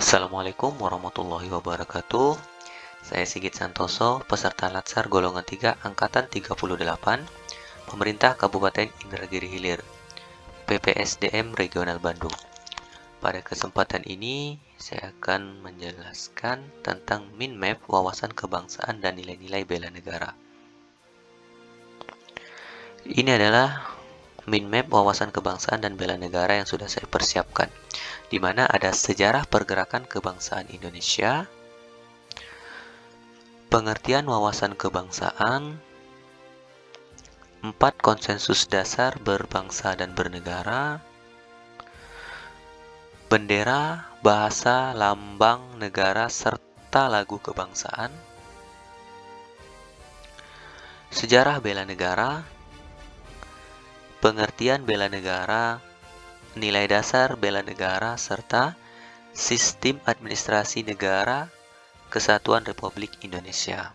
Assalamualaikum warahmatullahi wabarakatuh. Saya Sigit Santoso, peserta Latsar golongan 3 angkatan 38, Pemerintah Kabupaten Indragiri Hilir, PPSDM Regional Bandung. Pada kesempatan ini, saya akan menjelaskan tentang Mind Map wawasan kebangsaan dan nilai-nilai bela negara. Ini adalah Mind Map wawasan kebangsaan dan bela negara yang sudah saya persiapkan, di mana ada sejarah pergerakan kebangsaan Indonesia, pengertian wawasan kebangsaan, 4 konsensus dasar berbangsa dan bernegara, bendera, bahasa, lambang negara, serta lagu kebangsaan, sejarah bela negara, pengertian bela negara, nilai dasar bela negara, serta sistem administrasi negara Kesatuan Republik Indonesia.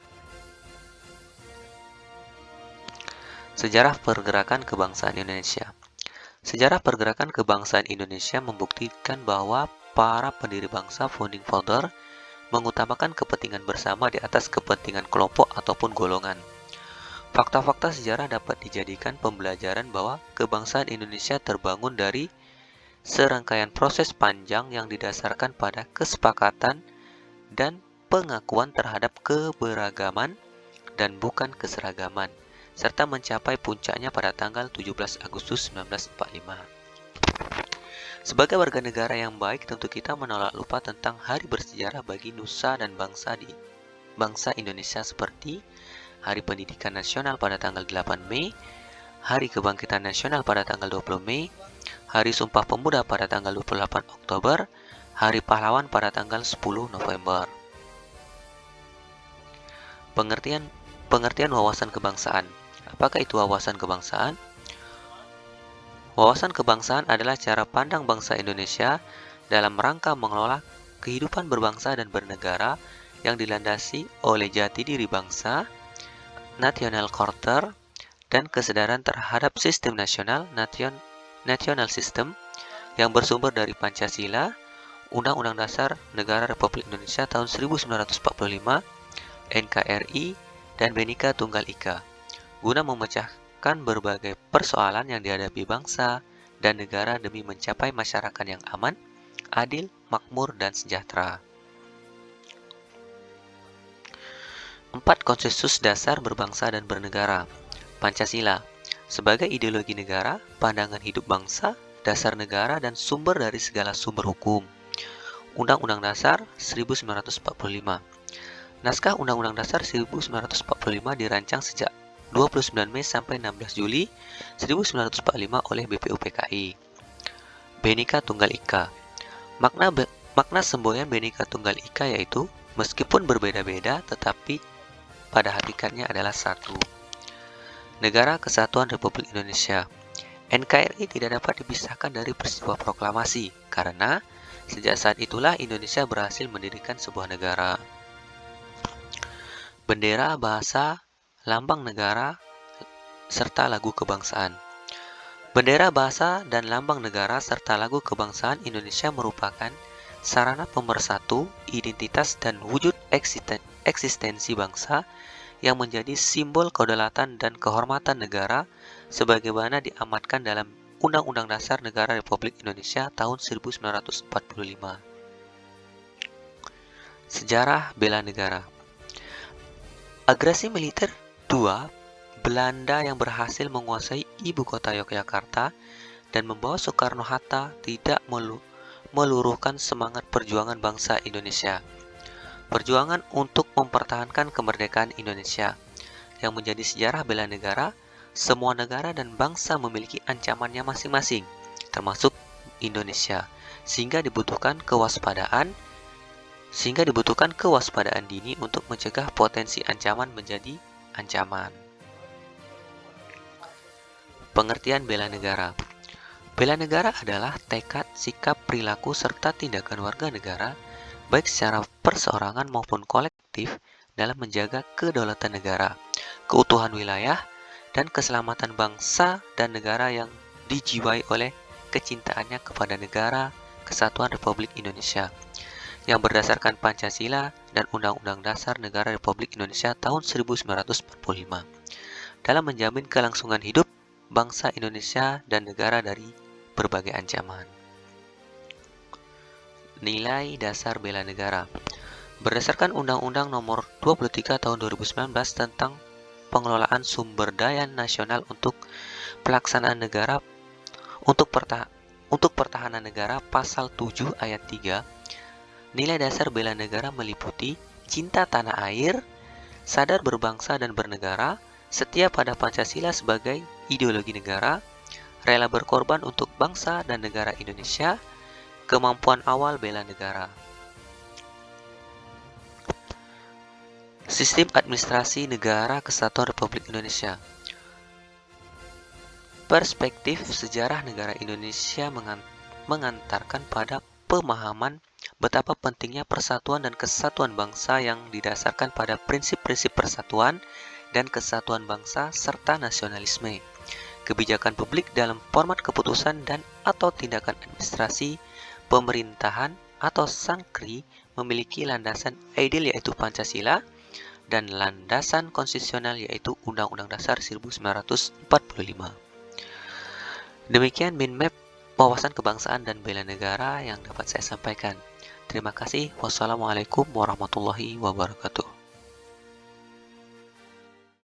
Sejarah pergerakan kebangsaan Indonesia. Sejarah pergerakan kebangsaan Indonesia membuktikan bahwa para pendiri bangsa founding father mengutamakan kepentingan bersama di atas kepentingan kelompok ataupun golongan. Fakta-fakta sejarah dapat dijadikan pembelajaran bahwa kebangsaan Indonesia terbangun dari serangkaian proses panjang yang didasarkan pada kesepakatan dan pengakuan terhadap keberagaman dan bukan keseragaman, serta mencapai puncaknya pada tanggal 17 Agustus 1945. Sebagai warga negara yang baik, tentu kita menolak lupa tentang hari bersejarah bagi nusa dan bangsa Indonesia seperti Hari Pendidikan Nasional pada tanggal 8 Mei, Hari Kebangkitan Nasional pada tanggal 20 Mei, Hari Sumpah Pemuda pada tanggal 28 Oktober, Hari Pahlawan pada tanggal 10 November. Pengertian wawasan kebangsaan. Apakah itu wawasan kebangsaan? Wawasan kebangsaan adalah cara pandang bangsa Indonesia dalam rangka mengelola kehidupan berbangsa dan bernegara yang dilandasi oleh jati diri bangsa, national charter, dan kesadaran terhadap sistem national system yang bersumber dari Pancasila, Undang-Undang Dasar Negara Republik Indonesia tahun 1945, NKRI, dan Bhinneka Tunggal Ika, guna memecahkan berbagai persoalan yang dihadapi bangsa dan negara demi mencapai masyarakat yang aman, adil, makmur, dan sejahtera. 4 konsensus dasar berbangsa dan bernegara. Pancasila sebagai ideologi negara, pandangan hidup bangsa, dasar negara, dan sumber dari segala sumber hukum. Undang-Undang Dasar 1945. Naskah Undang-Undang Dasar 1945 dirancang sejak 29 Mei sampai 16 Juli 1945 oleh BPUPKI. Bhinneka Tunggal Ika. Makna semboyan Bhinneka Tunggal Ika yaitu meskipun berbeda-beda tetapi pada hakikatnya adalah satu. Negara Kesatuan Republik Indonesia. NKRI tidak dapat dipisahkan dari peristiwa proklamasi karena sejak saat itulah Indonesia berhasil mendirikan sebuah negara. Bendera, bahasa, lambang negara, serta lagu kebangsaan. Bendera, bahasa, dan lambang negara serta lagu kebangsaan Indonesia merupakan sarana pemersatu, identitas, dan wujud eksistensi bangsa yang menjadi simbol kedaulatan dan kehormatan negara sebagaimana diamatkan dalam Undang-Undang Dasar Negara Republik Indonesia tahun 1945. Sejarah bela negara. Agresi militer 2, Belanda yang berhasil menguasai ibu kota Yogyakarta dan membawa Soekarno-Hatta tidak meluruhkan semangat perjuangan bangsa Indonesia. Perjuangan untuk mempertahankan kemerdekaan Indonesia yang menjadi sejarah bela negara, semua negara dan bangsa memiliki ancamannya masing-masing, termasuk Indonesia, sehingga dibutuhkan kewaspadaan dini untuk mencegah potensi ancaman menjadi ancaman. Pengertian bela negara. Bela negara adalah tekad, sikap, perilaku, serta tindakan warga negara, baik secara perseorangan maupun kolektif, dalam menjaga kedaulatan negara, keutuhan wilayah, dan keselamatan bangsa dan negara yang dijiwai oleh kecintaannya kepada negara Kesatuan Republik Indonesia. yang berdasarkan Pancasila dan Undang-Undang Dasar Negara Republik Indonesia tahun 1945 dalam menjamin kelangsungan hidup bangsa Indonesia dan negara dari berbagai ancaman. Nilai dasar bela negara. Berdasarkan Undang-Undang Nomor 23 Tahun 2019 tentang pengelolaan sumber daya nasional untuk pelaksanaan negara untuk pertahanan negara pasal 7 ayat 3, nilai dasar bela negara meliputi cinta tanah air, sadar berbangsa dan bernegara, setia pada Pancasila sebagai ideologi negara, rela berkorban untuk bangsa dan negara Indonesia, kemampuan awal bela negara. Sistem Administrasi Negara Kesatuan Republik Indonesia. Perspektif sejarah negara Indonesia mengantarkan pada pemahaman betapa pentingnya persatuan dan kesatuan bangsa yang didasarkan pada prinsip-prinsip persatuan dan kesatuan bangsa serta nasionalisme. Kebijakan publik dalam format keputusan dan atau tindakan administrasi, pemerintahan atau sankri memiliki landasan ideal yaitu Pancasila dan landasan konstitusional yaitu Undang-Undang Dasar 1945. Demikian minmap wawasan kebangsaan dan bela negara yang dapat saya sampaikan. Terima kasih. Wassalamualaikum warahmatullahi wabarakatuh.